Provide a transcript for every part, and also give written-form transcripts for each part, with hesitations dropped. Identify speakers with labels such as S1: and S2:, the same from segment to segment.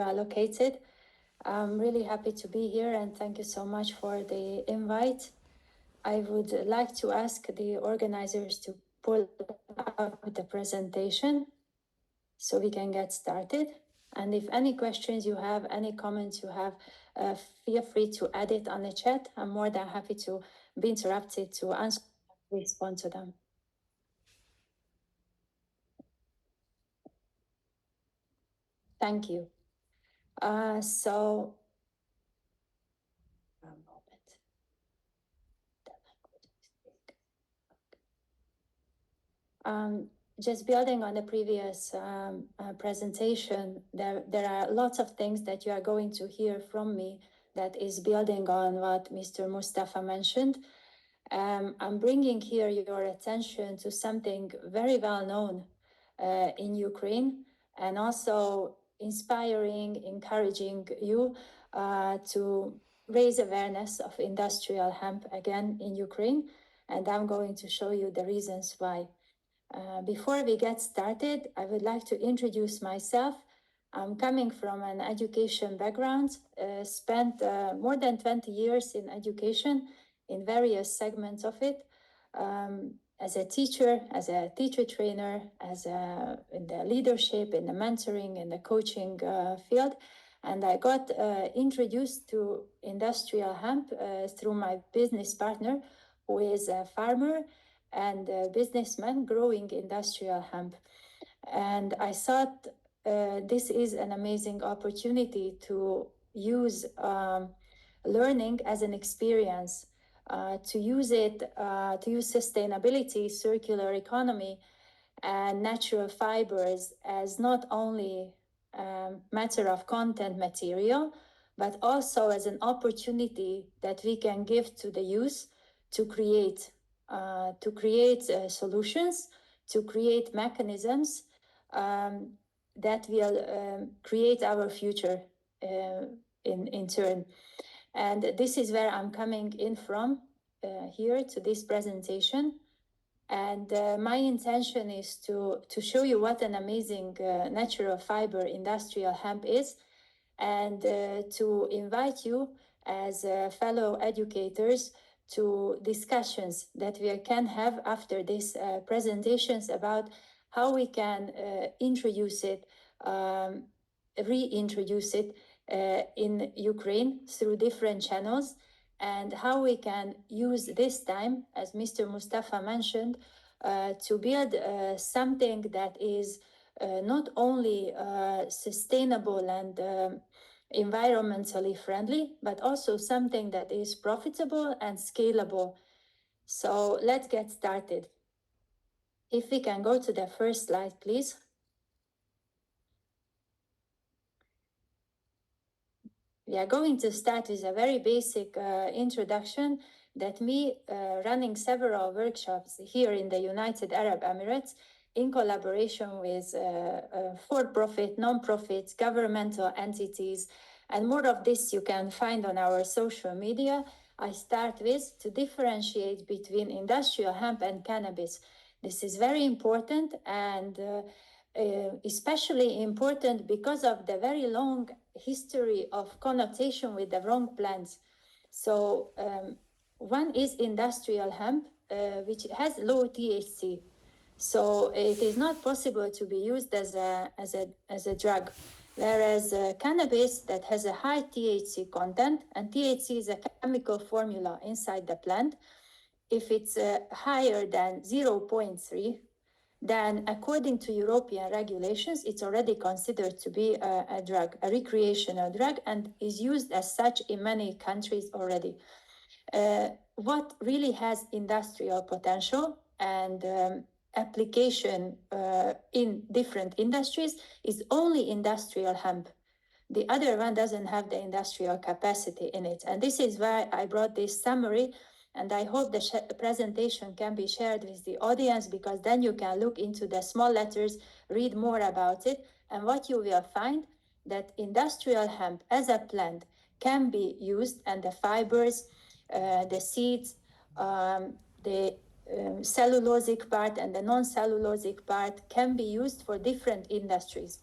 S1: are located. I'm really happy to be here and thank you so much for the invite. I would like to ask the organizers to pull up the presentation so we can get started. And if any questions you have, any comments you have, feel free to add it on the chat. I'm more than happy to be interrupted to answer, respond to them. Thank you. So, a moment. Just building on the previous presentation, there are lots of things that you are going to hear from me that is building on what Mr. Mustafa mentioned. I'm bringing here your attention to something very well known in Ukraine, and also inspiring, encouraging you to raise awareness of industrial hemp again in Ukraine. And I'm going to show you the reasons why. Before we get started, I would like to introduce myself. I'm coming from an education background, spent more than 20 years in education in various segments of it, as a teacher trainer, in the leadership, in the mentoring, in the coaching field. And I got introduced to industrial hemp through my business partner, who is a farmer and a businessman growing industrial hemp. And I thought this is an amazing opportunity to use learning as an experience, to use sustainability, circular economy, and natural fibers as not only matter of content material, but also as an opportunity that we can give to the youth to create solutions, to create mechanisms that will create our future in turn. And this is where I'm coming in from here to this presentation. And my intention is to show you what an amazing natural fiber industrial hemp is, and to invite you as fellow educators to discussions that we can have after these presentations about how we can introduce it, reintroduce it in Ukraine through different channels, and how we can use this time, as Mr. Mustafa mentioned, to build something that is not only sustainable and environmentally friendly, but also something that is profitable and scalable. So let's get started. If we can go to the first slide, please. We are going to start with a very basic introduction that me running several workshops here in the United Arab Emirates in collaboration with for-profit, non-profit, governmental entities, and more of this you can find on our social media. I start with to differentiate between industrial hemp and cannabis. This is very important, and especially important because of the very long history of connotation with the wrong plants. So one is industrial hemp, which has low THC. So it is not possible to be used as a drug. Whereas cannabis that has a high THC content, and THC is a chemical formula inside the plant, if it's higher than 0.3, then according to European regulations, it's already considered to be a drug, a recreational drug, and is used as such in many countries already. What really has industrial potential and application in different industries is only industrial hemp. The other one doesn't have the industrial capacity in it. And this is why I brought this summary, and I hope the presentation can be shared with the audience, because then you can look into the small letters, read more about it, and what you will find that industrial hemp as a plant can be used, and the fibers, the seeds, the cellulosic part and the non-cellulosic part can be used for different industries.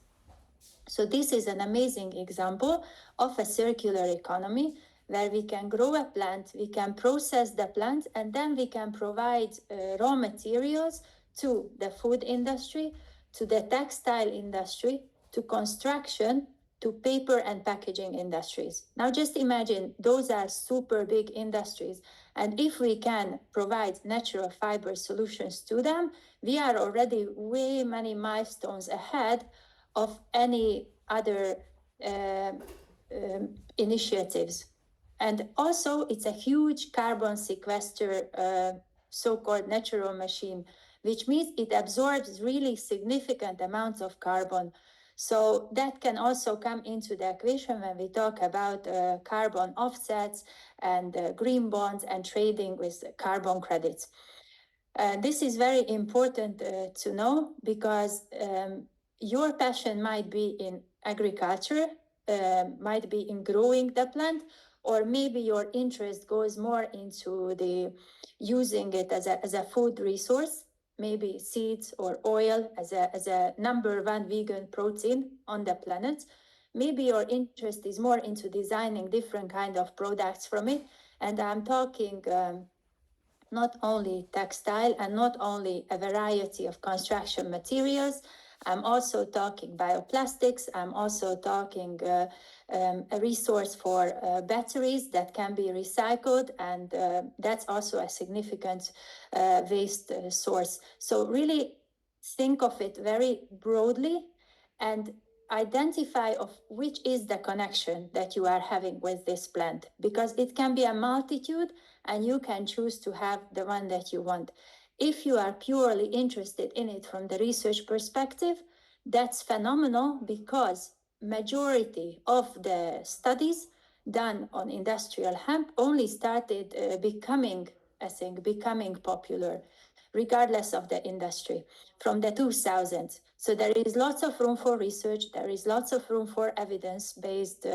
S1: So this is an amazing example of a circular economy where we can grow a plant, we can process the plant, and then we can provide raw materials to the food industry, to the textile industry, to construction, to paper and packaging industries. Now just imagine those are super big industries. And if we can provide natural fiber solutions to them, we are already way many milestones ahead of any other uh, initiatives. And also, it's a huge carbon sequester, so-called natural machine, which means it absorbs really significant amounts of carbon. So that can also come into the equation when we talk about carbon offsets and green bonds and trading with carbon credits. This is very important to know because your passion might be in agriculture, might be in growing the plant, or maybe your interest goes more into the using it as a food resource, maybe seeds or oil as a number one vegan protein on the planet. Maybe your interest is more into designing different kind of products from it. And I'm talking not only textile and not only a variety of construction materials. I'm also talking bioplastics. I'm also talking a resource for batteries that can be recycled, and that's also a significant waste source. So really think of it very broadly and identify of which is the connection that you are having with this plant, because it can be a multitude and you can choose to have the one that you want. If you are purely interested in it from the research perspective, that's phenomenal, because majority of the studies done on industrial hemp only started becoming popular, regardless of the industry, from the 2000s. So there is lots of room for research, there is lots of room for evidence-based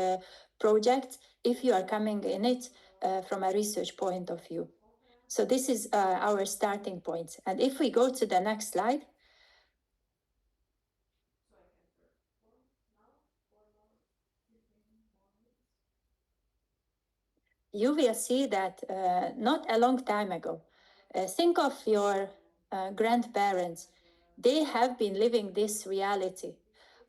S1: projects if you are coming in it from a research point of view. So this is our starting point. And if we go to the next slide, you will see that not a long time ago, think of your grandparents. They have been living this reality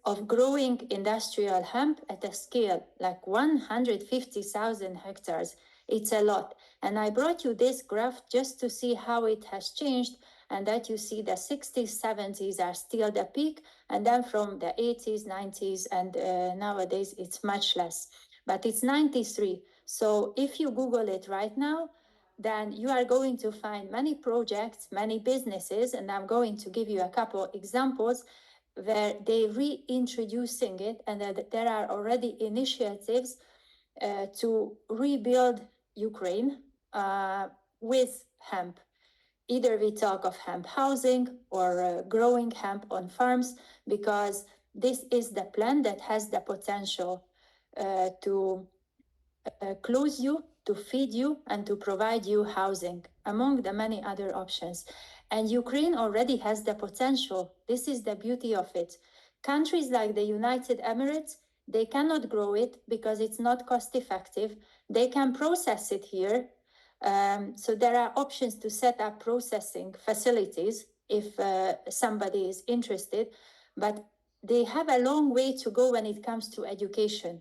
S1: of growing industrial hemp at a scale like 150,000 hectares. It's a lot. And I brought you this graph just to see how it has changed, and that you see the 60s, 70s are still the peak, and then from the 80s, 90s, and nowadays it's much less. But it's 93. So if you Google it right now, then you are going to find many projects, many businesses, and I'm going to give you a couple examples where they reintroducing it, and that there are already initiatives to rebuild Ukraine with hemp. Either we talk of hemp housing or growing hemp on farms, because this is the plant that has the potential to clothe you, to feed you, and to provide you housing, among the many other options. And Ukraine already has the potential. This is the beauty of it. Countries like the United Emirates, they cannot grow it because it's not cost effective. They can process it here. So there are options to set up processing facilities if somebody is interested, but they have a long way to go when it comes to education.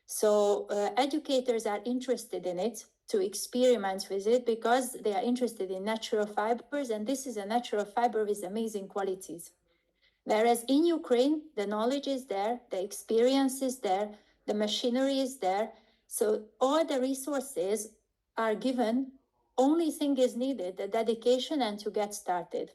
S1: So educators are interested in it to experiment with it because they are interested in natural fibers, and this is a natural fiber with amazing qualities. Whereas in Ukraine, the knowledge is there, the experience is there, the machinery is there. So all the resources are given. Only thing is needed, the dedication and to get started.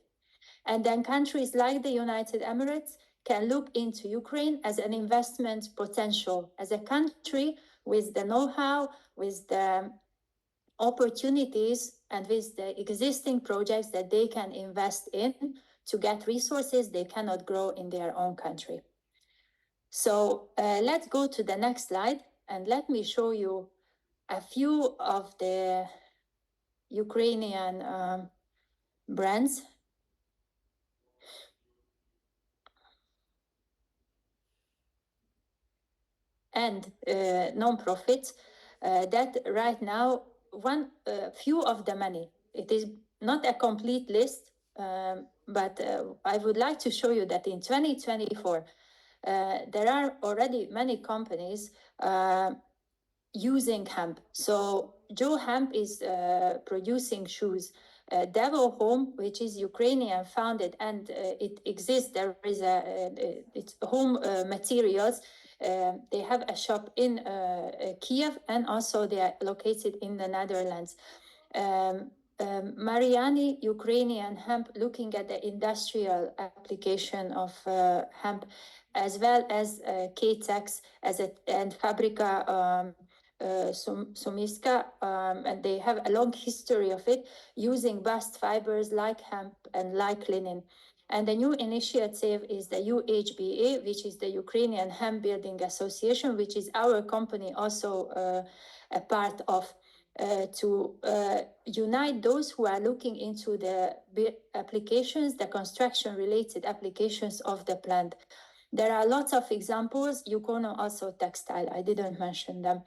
S1: And then countries like the United Emirates can look into Ukraine as an investment potential, as a country with the know-how, with the opportunities, and with the existing projects that they can invest in to get resources they cannot grow in their own country. So let's go to the next slide, and let me show you a few of the Ukrainian brands. and non-profit that right now few of the many. It is not a complete list, but I would like to show you that in 2024 there are already many companies using hemp. So Joe Hemp is producing shoes. Devil Home, which is Ukrainian founded, and it exists. There is it's home materials. They have a shop in Kiev, and also they are located in the Netherlands. Mariani, Ukrainian hemp, looking at the industrial application of hemp, as well as K-Tex and Fabrica Sumiska, and they have a long history of it, using bast fibers like hemp and like linen. And the new initiative is the UHBA, which is the Ukrainian Hemp Building Association, which is our company also a part of, to unite those who are looking into the applications, the construction-related applications of the plant. There are lots of examples. Yukono also textile, I didn't mention them.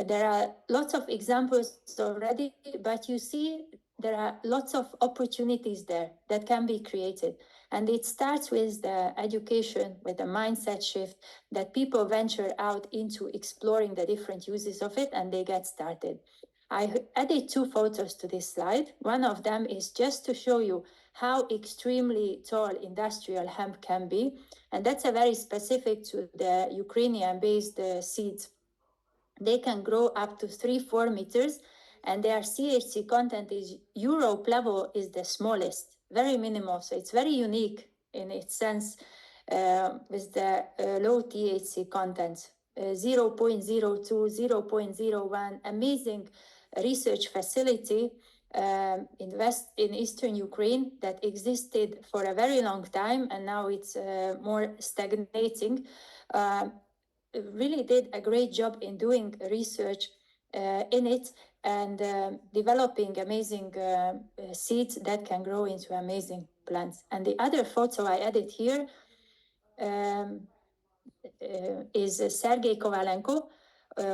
S1: There are lots of examples already, but you see there are lots of opportunities there that can be created. And it starts with the education, with the mindset shift, that people venture out into exploring the different uses of it and they get started. I added two photos to this slide. One of them is just to show you how extremely tall industrial hemp can be. And that's a very specific to the Ukrainian-based seeds. They can grow up to 3-4 meters, and their THC content is Europe level is the smallest, very minimal. So it's very unique in its sense with the low THC content. 0.02, 0.01, amazing research facility in eastern Ukraine that existed for a very long time, and now it's more stagnating. Really did a great job in doing research in it and developing amazing seeds that can grow into amazing plants. And the other photo I added here is Sergei Kovalenko,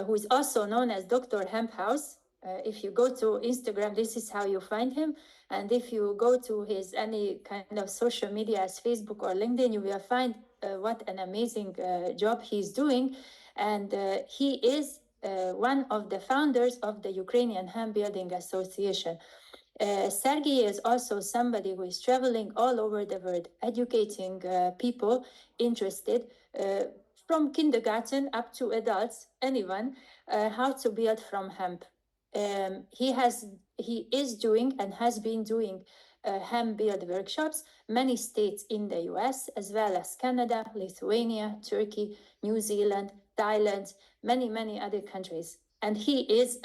S1: who is also known as Dr. Hemp House. If you go to Instagram, this is how you find him. And if you go to his any kind of social media as Facebook or LinkedIn, you will find what an amazing job he's doing. And he is one of the founders of the Ukrainian Hemp Building Association. Sergey is also somebody who is traveling all over the world, educating people interested from kindergarten up to adults, anyone, how to build from hemp. He is doing and has been doing hemp build workshops, many states in the US, as well as Canada, Lithuania, Turkey, New Zealand, Thailand, many other countries. And he is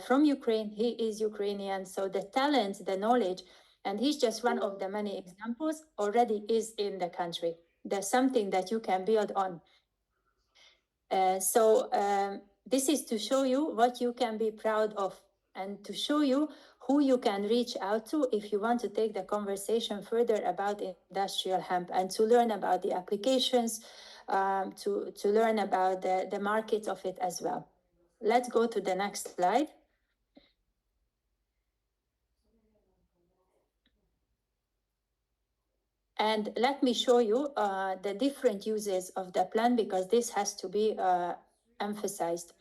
S1: from Ukraine, he is Ukrainian, so the talent, the knowledge, and he's just one of the many examples already is in the country. There's something that you can build on. This is to show you what you can be proud of and to show you who you can reach out to if you want to take the conversation further about industrial hemp and to learn about the applications, to learn about the market of it as well. Let's go to the next slide. And let me show you the different uses of the plant, because this has to be emphasized.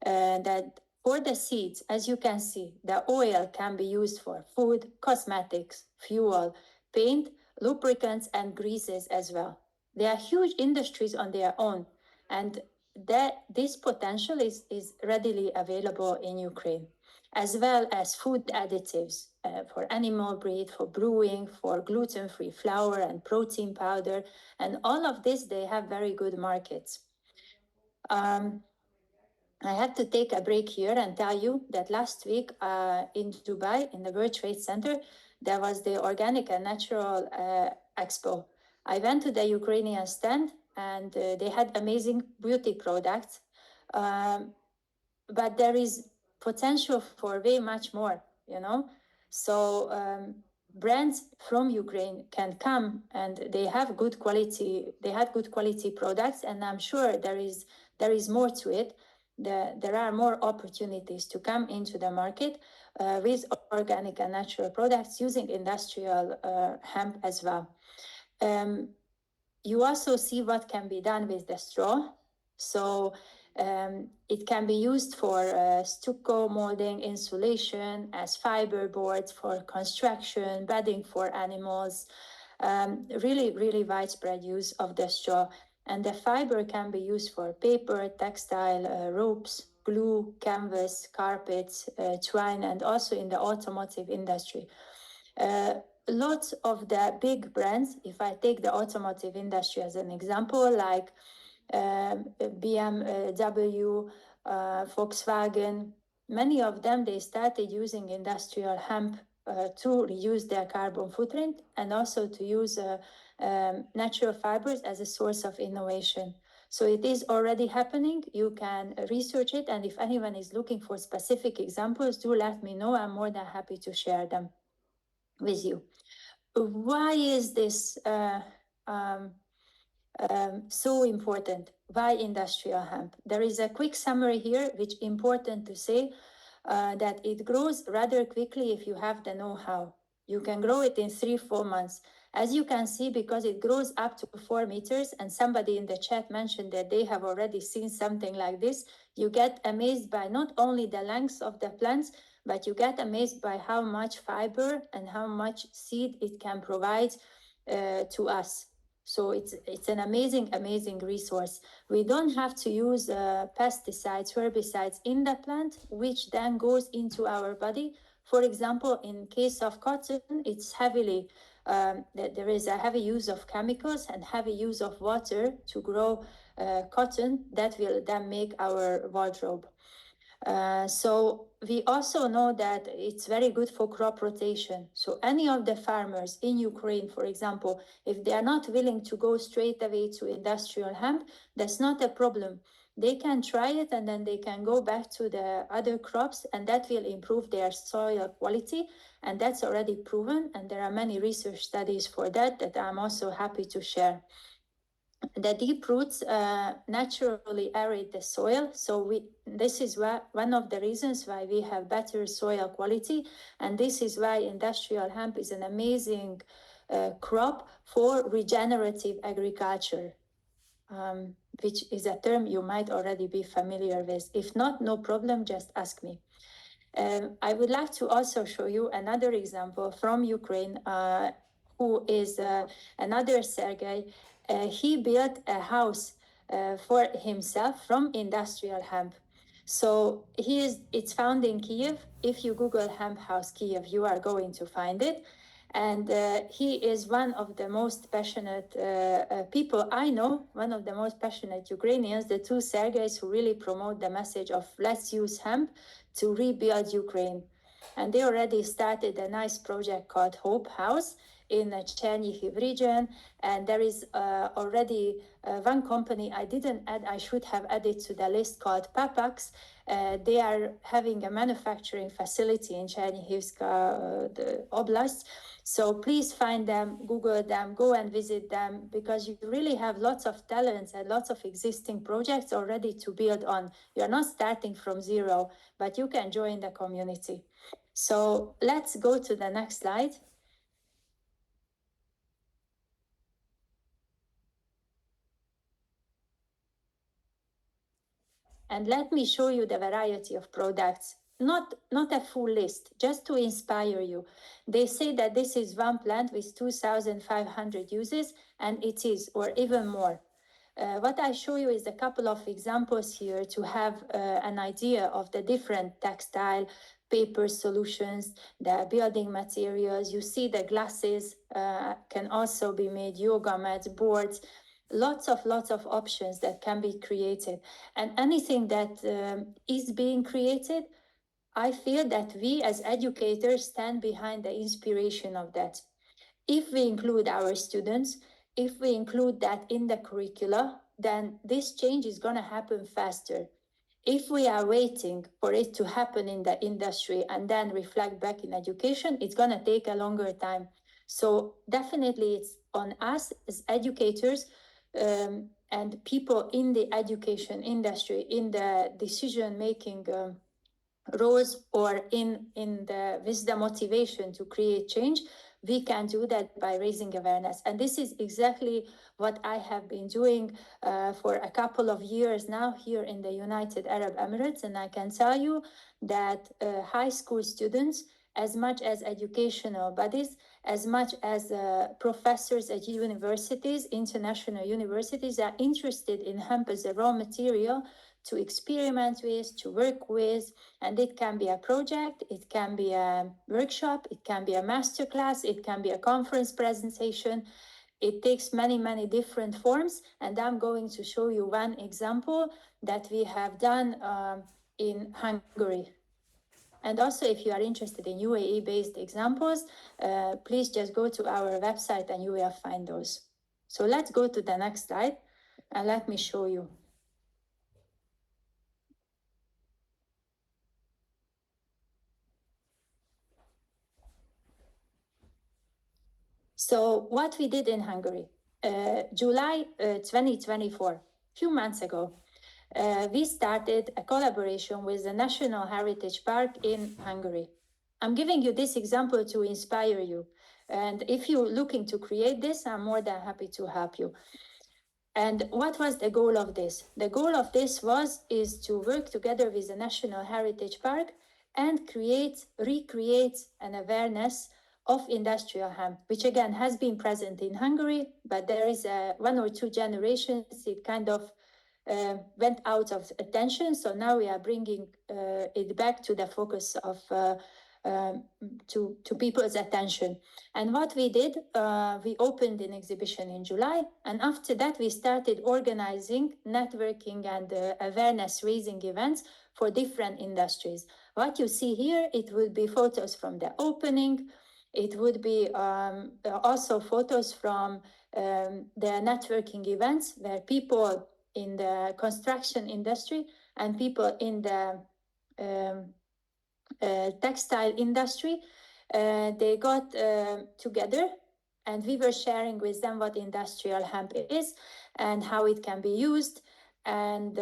S1: That for the seeds, as you can see, the oil can be used for food, cosmetics, fuel, paint, lubricants, and greases as well. They are huge industries on their own, and this potential is readily available in Ukraine, as well as food additives for animal breed, for brewing, for gluten-free flour and protein powder, and all of this, they have very good markets. I have to take a break here and tell you that last week in Dubai, in the World Trade Center, there was the Organic and Natural Expo. I went to the Ukrainian stand and they had amazing beauty products, but there is potential for way much more, you know? So brands from Ukraine can come and they have good quality, they had good quality products, and I'm sure there is there is more to it. There are more opportunities to come into the market with organic and natural products using industrial hemp as well. You also see what can be done with the straw. So it can be used for stucco molding, insulation, as fiber boards for construction, bedding for animals. Really, really widespread use of the straw. And the fiber can be used for paper, textile, ropes, glue, canvas, carpets, twine, and also in the automotive industry. Lots of the big brands, if I take the automotive industry as an example, like BMW, Volkswagen, many of them, they started using industrial hemp to reduce their carbon footprint and also to use natural fibers as a source of innovation. So it is already happening. You can research it. And if anyone is looking for specific examples, do let me know. I'm more than happy to share them with you. Why is this so important? Why industrial hemp? There is a quick summary here, which is important to say that it grows rather quickly if you have the know-how. You can grow it in 3-4 months. As you can see, because it grows up to 4 meters, and somebody in the chat mentioned that they have already seen something like this, you get amazed by not only the length of the plants, but you get amazed by how much fiber and how much seed it can provide to us. So it's an amazing resource. We don't have to use pesticides, herbicides in the plant, which then goes into our body. For example, in case of cotton, it's heavily, there is a heavy use of chemicals and heavy use of water to grow cotton that will then make our wardrobe. So we also know that it's very good for crop rotation. So any of the farmers in Ukraine, for example, if they are not willing to go straight away to industrial hemp, that's not a problem. They can try it and then they can go back to the other crops, and that will improve their soil quality. And that's already proven. And there are many research studies for that I'm also happy to share. The deep roots naturally aerate the soil, so this is one of the reasons why we have better soil quality, and this is why industrial hemp is an amazing crop for regenerative agriculture, which is a term you might already be familiar with. If not, no problem, just ask me. I would like to also show you another example from Ukraine, who is another Sergei. He built a house for himself from industrial hemp. So it's found in Kiev. If you Google hemp house Kiev, you are going to find it. And he is one of the most passionate people I know, one of the most passionate Ukrainians, the two Sergeys who really promote the message of let's use hemp to rebuild Ukraine. And they already started a nice project called Hope House in the Chernihiv region. And there is already one company I didn't add, I should have added to the list, called Papax. They are having a manufacturing facility in Chernihivska, the Oblast. So please find them, Google them, go and visit them, because you really have lots of talents and lots of existing projects already to build on. You're not starting from zero, but you can join the community. So let's go to the next slide. And let me show you the variety of products. Not a full list, just to inspire you. They say that this is one plant with 2,500 uses, and it is, or even more. What I show you is a couple of examples here to have an idea of the different textile, paper solutions, the building materials. You see the glasses can also be made, yoga mats, boards, lots of options that can be created. And anything that is being created, I feel that we as educators stand behind the inspiration of that. If we include our students, if we include that in the curricula, then this change is going to happen faster. If we are waiting for it to happen in the industry and then reflect back in education, it's going to take a longer time. So definitely it's on us as educators and people in the education industry, in the decision-making roles, or with the motivation to create change, we can do that by raising awareness. And this is exactly what I have been doing for a couple of years now here in the United Arab Emirates. And I can tell you that high school students, as much as educational bodies, as much as professors at universities, international universities, are interested in hemp as a raw material to experiment with, to work with. And it can be a project, it can be a workshop, it can be a masterclass, it can be a conference presentation. It takes many, many different forms. And I'm going to show you one example that we have done in Hungary. And also, if you are interested in UAE-based examples, please just go to our website and you will find those. So let's go to the next slide and let me show you. So what we did in Hungary, July 2024, few months ago, we started a collaboration with the National Heritage Park in Hungary. I'm giving you this example to inspire you. And if you're looking to create this, I'm more than happy to help you. And what was the goal of this? The goal of this is to work together with the National Heritage Park and recreate an awareness of industrial hemp, which again has been present in Hungary, but there is one or two generations, it kind of went out of attention. So now we are bringing it back to the focus of to people's attention. And what we did, we opened an exhibition in July, and after that we started organizing networking and awareness raising events for different industries. What you see here, it will be photos from the opening. It would be also photos from the networking events where people in the construction industry and people in the textile industry, they got together, and we were sharing with them what industrial hemp is and how it can be used. And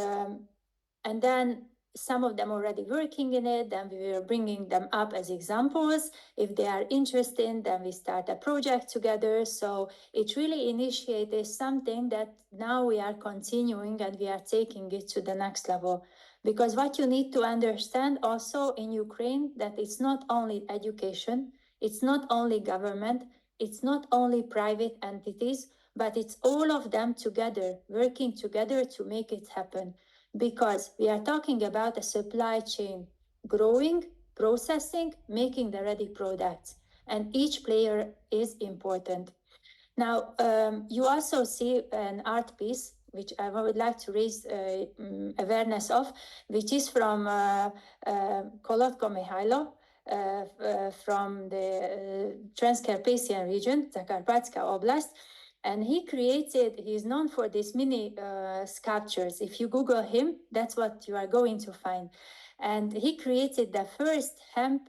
S1: then some of them already working in it, then we were bringing them up as examples. If they are interested, then we start a project together. So it really initiated something that now we are continuing and we are taking it to the next level. Because what you need to understand also in Ukraine, that it's not only education, it's not only government, it's not only private entities, but it's all of them together, working together to make it happen. Because we are talking about a supply chain, growing, processing, making the ready products, and each player is important. Now, you also see an art piece, which I would like to raise awareness of, which is from Kolotko Mihailo, from the Transcarpathian region, Zakarpatska Oblast. And he's known for these mini sculptures. If you Google him, that's what you are going to find. And he created the first hemp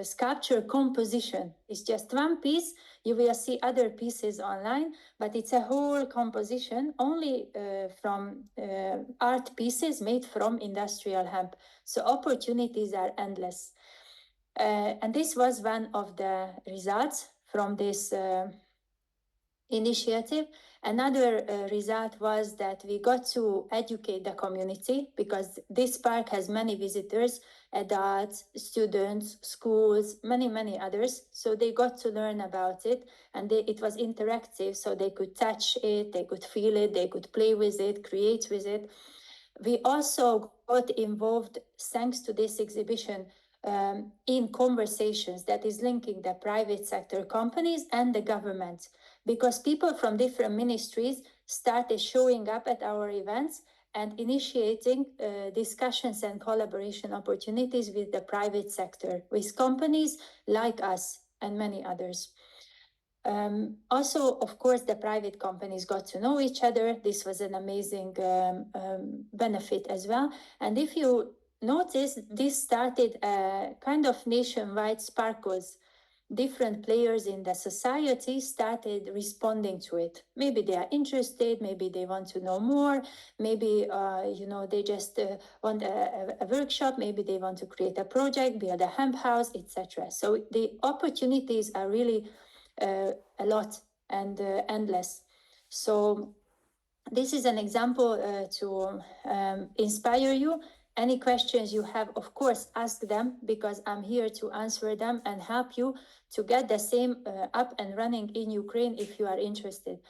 S1: sculpture composition. It's just one piece. You will see other pieces online, but it's a whole composition only from art pieces made from industrial hemp. So opportunities are endless. And this was one of the results from this initiative. Another result was that we got to educate the community, because this park has many visitors, adults, students, schools, many others. So they got to learn about it, and it was interactive, so they could touch it, they could feel it, they could play with it, create with it. We also got involved, thanks to this exhibition, in conversations that is linking the private sector companies and the government, because people from different ministries started showing up at our events and initiating discussions and collaboration opportunities with the private sector, with companies like us and many others. Also, of course, the private companies got to know each other. This was an amazing benefit as well. And if you notice, this started a kind of nationwide sparkles different players in the society started responding to it. Maybe they are interested, maybe they want to know more, maybe they just want a workshop, maybe they want to create a project, build a hemp house, etc. So the opportunities are really a lot and endless. So this is an example to inspire you. Any questions you have, of course, ask them, because I'm here to answer them and help you to get the same up and running in Ukraine if you are interested.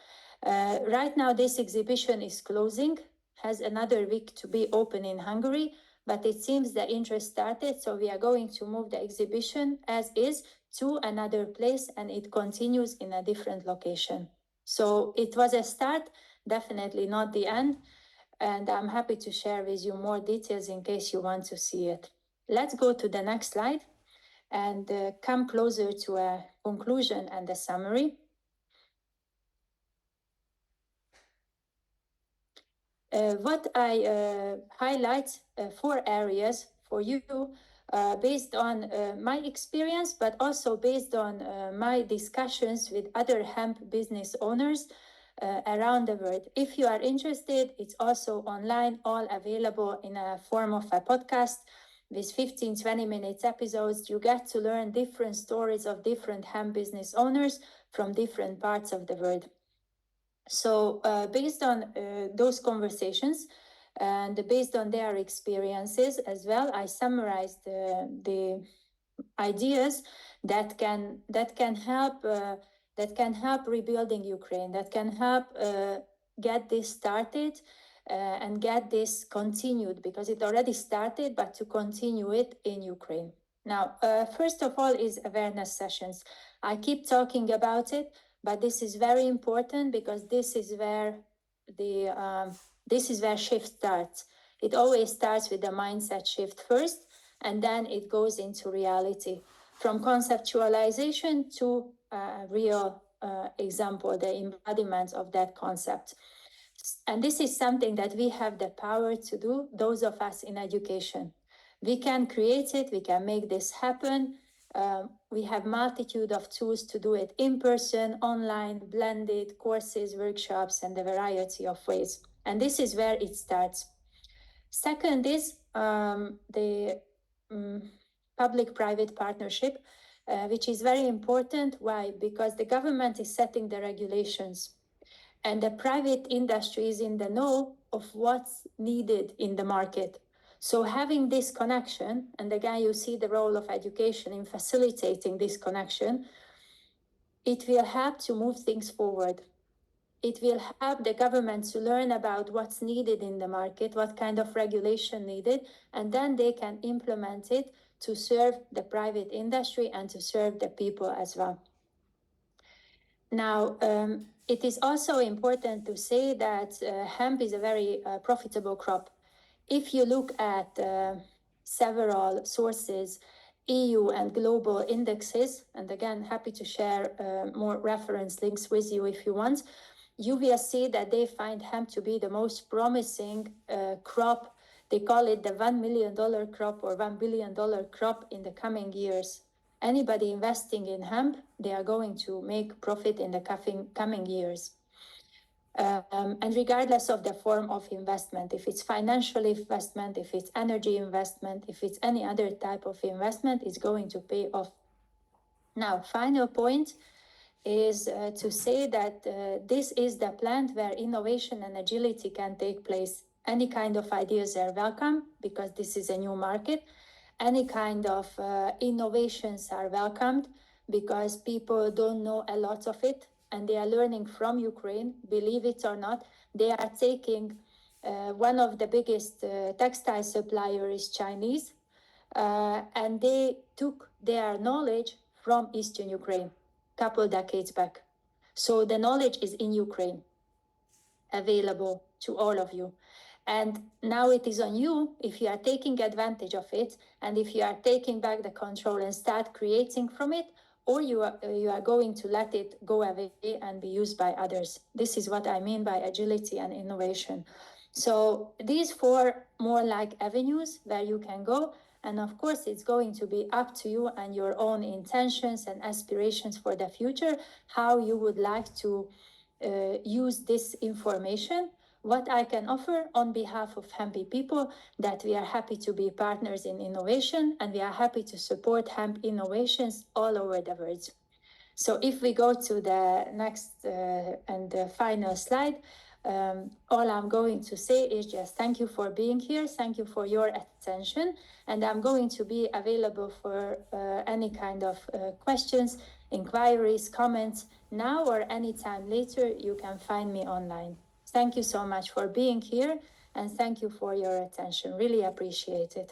S1: Right now, this exhibition is closing, has another week to be open in Hungary, but it seems the interest started, so we are going to move the exhibition as is to another place, and it continues in a different location. So it was a start, definitely not the end, and I'm happy to share with you more details in case you want to see it. Let's go to the next slide and come closer to a conclusion and a summary. What I highlight 4 areas for you based on my experience, but also based on my discussions with other hemp business owners around the world. If you are interested, it's also online, all available in a form of a podcast with 15-20 minutes episodes. You get to learn different stories of different hemp business owners from different parts of the world. So based on those conversations and based on their experiences as well, I summarized the ideas that can help rebuilding Ukraine, that can help get this started and get this continued, because it already started, but to continue it in Ukraine. Now, first of all is awareness sessions. I keep talking about it, but this is very important, because this is where shift starts. It always starts with the mindset shift first, and then it goes into reality, from conceptualization to real example, the embodiment of that concept. And this is something that we have the power to do, those of us in education. We can create it, we can make this happen. We have multitude of tools to do it in person, online, blended, courses, workshops, and a variety of ways. And this is where it starts. Second is the public-private partnership, which is very important. Why? Because the government is setting the regulations, and the private industry is in the know of what's needed in the market. So having this connection, and again, you see the role of education in facilitating this connection, it will help to move things forward. It will help the government to learn about what's needed in the market, what kind of regulation needed, and then they can implement it to serve the private industry and to serve the people as well. Now, it is also important to say that hemp is a very profitable crop. If you look at several sources, EU and global indexes, and again, happy to share more reference links with you if you want, you will see that they find hemp to be the most promising crop. They call it the $1 million crop or $1 billion crop in the coming years. Anybody investing in hemp, they are going to make profit in the coming years. And regardless of the form of investment, if it's financial investment, if it's energy investment, if it's any other type of investment, it's going to pay off. Now, final point is to say that this is the plant where innovation and agility can take place. Any kind of ideas are welcome, because this is a new market. Any kind of innovations are welcomed, because people don't know a lot of it, and they are learning from Ukraine, believe it or not. They are taking one of the biggest textile suppliers is Chinese, and they took their knowledge from Eastern Ukraine a couple decades back. So the knowledge is in Ukraine, available to all of you. And now it is on you, if you are taking advantage of it, and if you are taking back the control and start creating from it, or you are going to let it go away and be used by others. This is what I mean by agility and innovation. So these 4 more like avenues where you can go, And of course, it's going to be up to you and your own intentions and aspirations for the future, how you would like to use this information. What I can offer on behalf of Hempy People, that we are happy to be partners in innovation, and we are happy to support hemp innovations all over the world. So if we go to the next and the final slide, all I'm going to say is just thank you for being here. Thank you for your attention. And I'm going to be available for any kind of questions, inquiries, comments now or anytime later. You can find me online. Thank you so much for being here, and thank you for your attention. Really appreciate it.